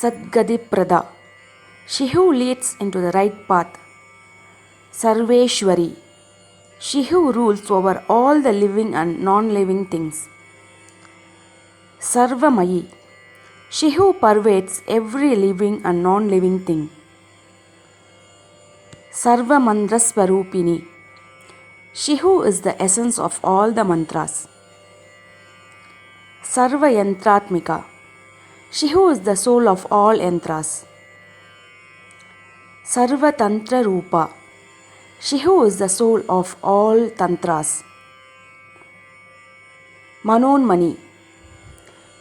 Sadgadiprada, she who leads into the right path. Sarveshwari, she who rules over all the living and non-living things. Sarvamayi, she who pervades every living and non-living thing. Sarvamantraswarupini, she who is the essence of all the mantras. Sarvayantratmika, she who is the soul of all yantras. Sarvatantra Rupa, she who is the soul of all tantras. Manonmani,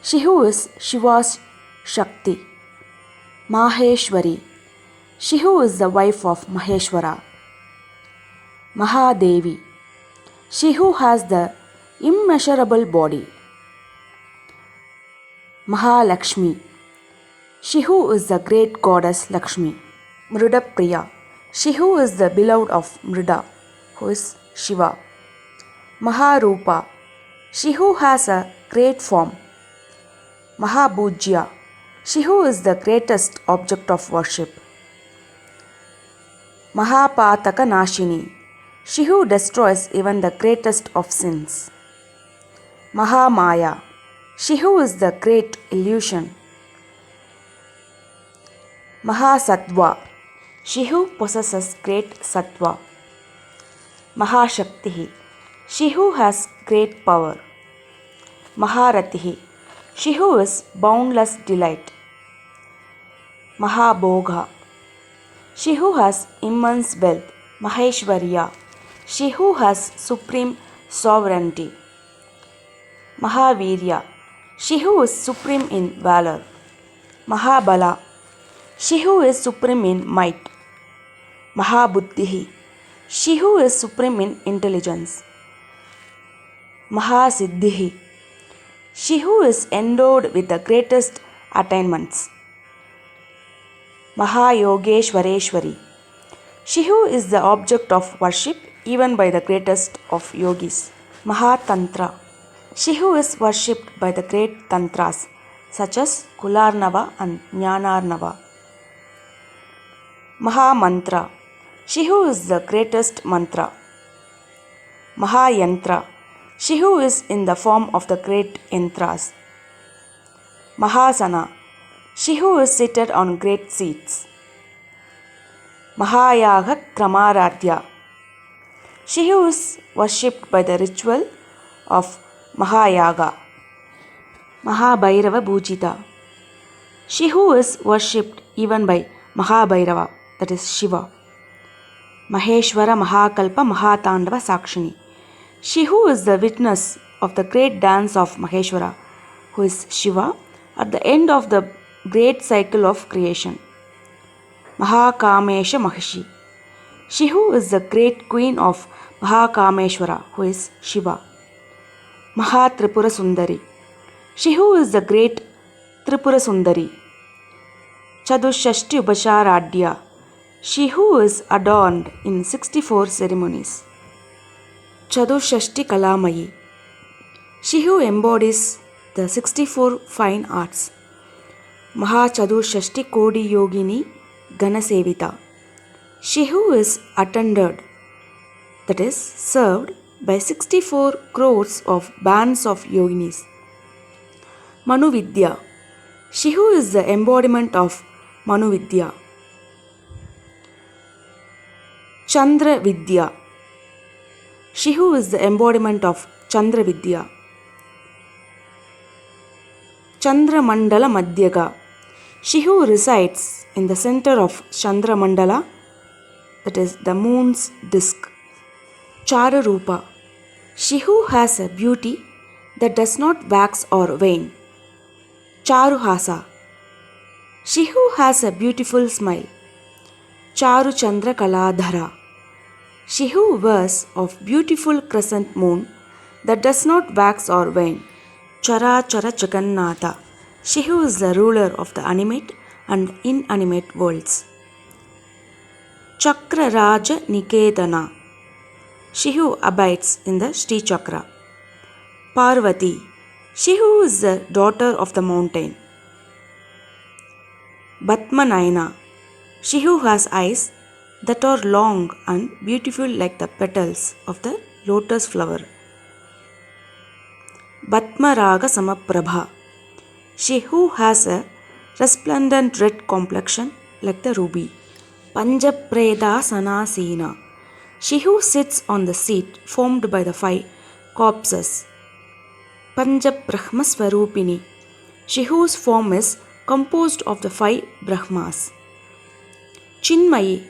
she who is Shiva's Shakti. Maheshwari, she who is the wife of Maheshwara. Mahadevi, she who has the immeasurable body. Mahalakshmi, she who is the great goddess Lakshmi. Mrudapriya, she who is the beloved of Mruda, who is Shiva. Maharupa, she who has a great form. Mahabhujya, she who is the greatest object of worship. Mahapataka Nashini, she who destroys even the greatest of sins. Mahamaya, she who is the great illusion. Mahasattva, she who possesses great sattva. Mahashakti, she who has great power. Maharati, she who is boundless delight. Mahabhoga, she who has immense wealth. Maheshwarya, she who has supreme sovereignty. Mahavirya, she who is supreme in valor. Mahabala, she who is supreme in might. Mahabuddhi, she who is supreme in intelligence. Mahasiddhi, she who is endowed with the greatest attainments. Mahayogeshwareshwari, she who is the object of worship even by the greatest of yogis. Mahatantra, she who is worshipped by the great tantras such as Kularnava and Jnanarnava. Mahamantra, she who is the greatest mantra. Mahayantra, she who is in the form of the great yantras. Mahasana, she who is seated on great seats. Mahayaga Kramaradhya, she who is worshipped by the ritual of Mahayaga. Mahabhairava Bhujita, she who is worshipped even by Mahabhairava, that is Shiva. Maheshwara Mahakalpa Mahatandava Sakshini, she who is the witness of the great dance of Maheshwara, who is Shiva, at the end of the great cycle of creation. Mahakamesha Mahishi, she who is the great queen of Mahakameshwara, who is Shiva. Mahatripura Sundari, she who is the great Tripura Sundari. Chadushashti Upasharadhya, she who is adorned in 64 ceremonies. Chadushashti Kalamayi, she who embodies the 64 fine arts. Mahachadushashti Kodi Yogini Ganasevita, she who is attended, that is served by 64 crores of bands of yoginis. Manuvidya, she who is the embodiment of Manuvidya. Chandra Vidya, she who is the embodiment of Chandra Vidya. Chandra Mandala Madhyaga, she who resides in the center of Chandra Mandala, that is the moon's disk. Charurupa, she who has a beauty that does not wax or wane. Charuhasa, she who has a beautiful smile. Charu Chandra Kaladhara, she who wears of beautiful crescent moon that does not wax or wane. Chara Chara Jagannatha, she who is the ruler of the animate and inanimate worlds. Chakra Raja Nikedana, she who abides in the Sri Chakra. Parvati, she who is the daughter of the mountain. Batmanayana, she who has eyes that are long and beautiful like the petals of the lotus flower. Batmaraga Samaprabha, she who has a resplendent red complexion like the ruby. Panjapreda Sanasena, she who sits on the seat formed by the 5 corpses. Panjabrahma Swarupini, she whose form is composed of the 5 Brahmas. Chinmayi,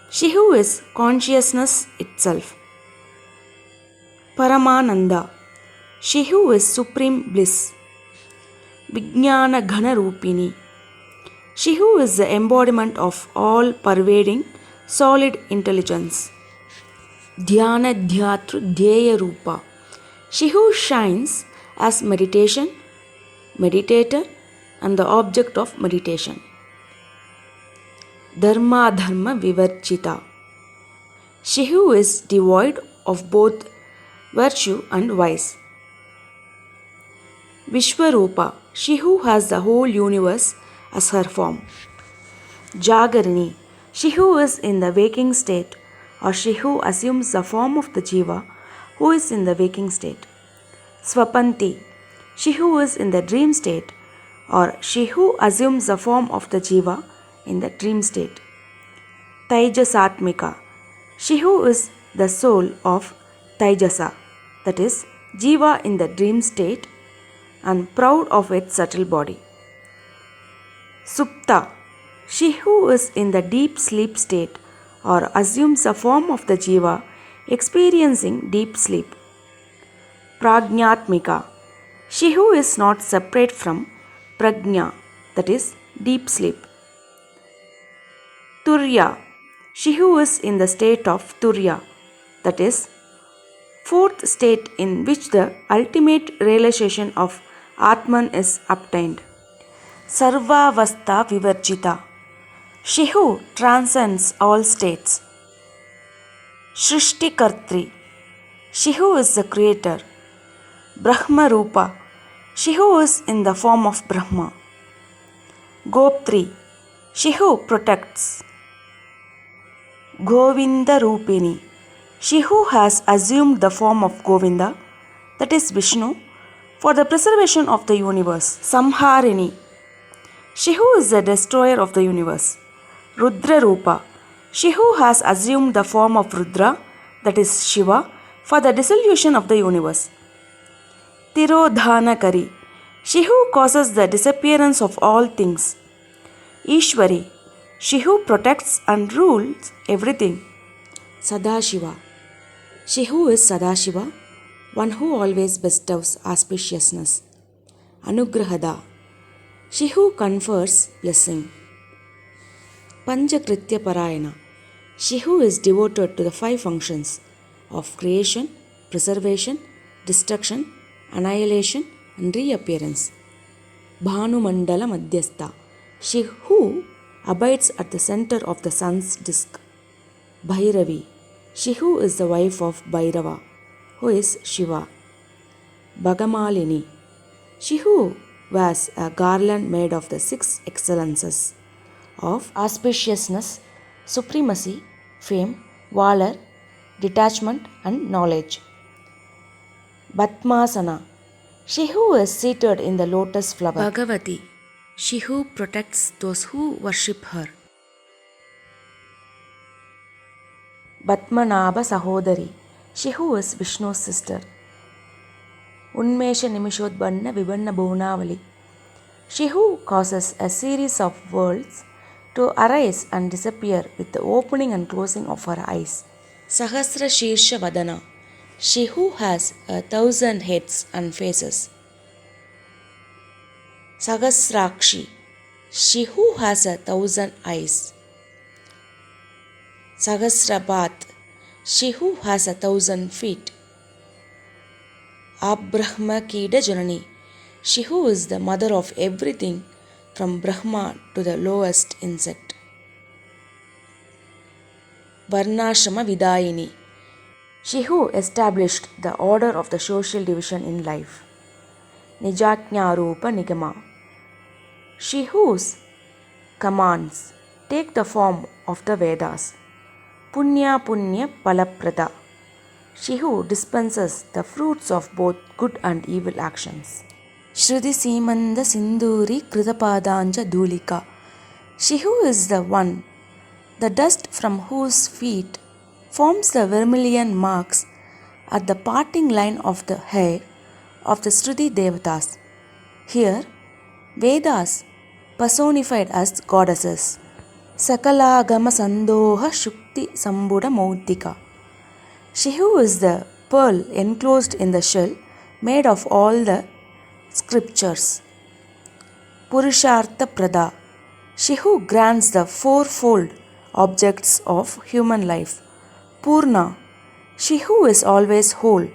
she who is consciousness itself. Paramananda, she who is supreme bliss. Vijnana Ghanarupini, she who is the embodiment of all pervading solid intelligence. Dhyana Dhyatru Dhyaya Rupa, she who shines as meditation, meditator, and the object of meditation. Dharma Dharma Vivarchita, she who is devoid of both virtue and vice. Vishwarupa, she who has the whole universe as her form. Jagarini, she who is in the waking state, or she who assumes the form of the jiva who is in the waking state. Swapanti, she who is in the dream state, or she who assumes the form of the jiva in the dream state. Taijasatmika, she who is the soul of Taijasa, that is, jiva in the dream state and proud of its subtle body. Supta, she who is in the deep sleep state or assumes the form of the jiva experiencing deep sleep. Prajnatmika, she who is not separate from prajna, that is, deep sleep. Turya, she who is in the state of Turya, that is, 4th state in which the ultimate realization of Atman is obtained. Sarvavastha Vivarjita, she who transcends all states. Shrishtikartri, she who is the creator. Brahma Rupa, she who is in the form of Brahma. Goptri, she who protects. Govinda Rupini, she who has assumed the form of Govinda, that is Vishnu, for the preservation of the universe. Samharini, she who is the destroyer of the universe. Rudra Rupa, she who has assumed the form of Rudra, that is Shiva, for the dissolution of the universe. Tirodhanakari, she who causes the disappearance of all things. Ishwari, she who protects and rules everything. Sadashiva, she who is Sadashiva, one who always bestows auspiciousness. Anugrahada, she who confers blessing. Panchakritya Parayana, she who is devoted to the 5 functions of creation, preservation, destruction, annihilation, and reappearance. Bhanumandala Madhyastha, she who abides at the center of the sun's disk. Bhairavi, she who is the wife of Bhairava, who is Shiva. Bhagamalini, she who wears a garland made of the 6 excellences of auspiciousness, supremacy, fame, valor, detachment, and knowledge. Batmasana, she who is seated in the lotus flower. Bhagavati, she who protects those who worship her. Batmanabha Sahodari, she who is Vishnu's sister. Unmesha Nimishodbanna Vibhanna Bhunavali, she who causes a series of worlds to arise and disappear with the opening and closing of her eyes. Sahasra Shirsha Vadana, she who has 1,000 heads and faces. Sahasrakshi, she who has 1,000 eyes. Sahasrapat, she who has 1,000 feet. Abrahma Kida Janani, she who is the mother of everything from Brahma to the lowest insect. Varnashrama Vidayini, She who established the order of the social division in life. Nijajnarupa Nigama. She whose commands take the form of the Vedas. Punya Punya Palaprada. She who dispenses the fruits of both good and evil actions. Shruti Simanda Sinduri Kritapadanja Dhulika. She who is the one, the dust from whose feet forms the vermilion marks at the parting line of the hair of the Shruti Devatas. Here, Vedas personified as goddesses. Sakalagama Sandoha Shukti Sambuddha Maudika. She who is the pearl enclosed in the shell made of all the scriptures. Purushartha Prada. She who grants the fourfold objects of human life. Purna. She who is always whole,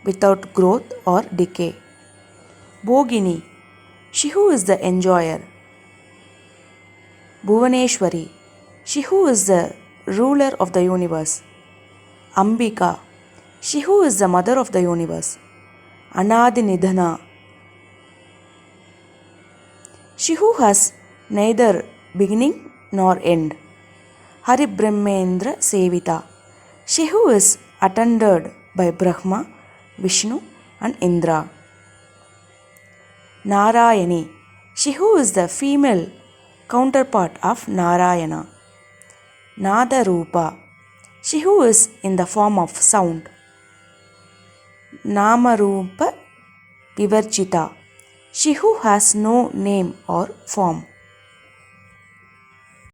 without growth or decay. Bhogini. She who is the enjoyer. Bhuvaneshwari. She who is the ruler of the universe. Ambika. She who is the mother of the universe. Anadinidhana. She who has neither beginning nor end. Haribrahmendra Sevita. She who is attended by Brahma, Vishnu and Indra. Narayani. She who is the female counterpart of Narayana. Nadarupa. She who is in the form of sound. Namarupa Vivarjita. She who has no name or form.